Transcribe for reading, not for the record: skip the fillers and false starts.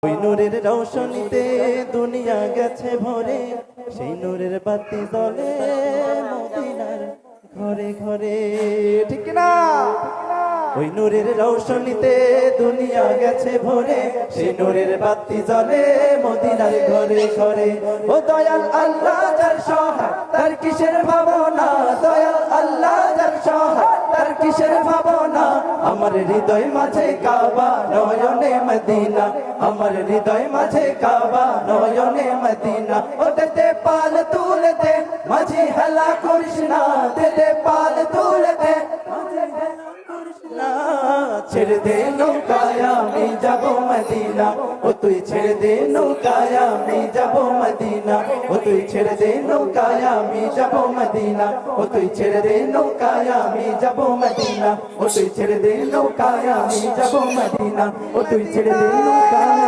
ওই নূরের রৌশনীতে দুনিয়া গেছে ভরে, সেই নূরের বাতি জ্বলে মদিনার ঘরে ঘরে। ঠিক না? ওই নূরের রৌশনীতে দুনিয়া গেছে ভরে, সেই নূরের বাতি জ্বলে মদিনার ঘরে ঘরে। ও দয়াল আল্লাহ যার সহায় তার কিসের ভাবনা, দয়াল আল্লাহ যার সহায় তার কিসের ভাবনা। আমার হৃদয় মাঝে কাবা নয়নে মদিনা, আমার হৃদয় মাঝে কাবা নয়নে মদিনা। ও দে পাল তুলে দে মাঝি হেলা করিস না, দে পাল তুলে দে ছেড়ে দে নৌকায় আমি যাব মদিনা, ও তুই ছেড়ে দে নৌকায় আমি যাব মদিনা, ও তুই ছেড়ে দে নৌকায় আমি যাব মদিনা, ও তুই ছেড়ে দে নৌকায় আমি যাব মদিনা, ও তুই ছেড়ে দে নৌকায় আমি যাব মদিনা, ও তুই ছেড়ে দে নৌকায়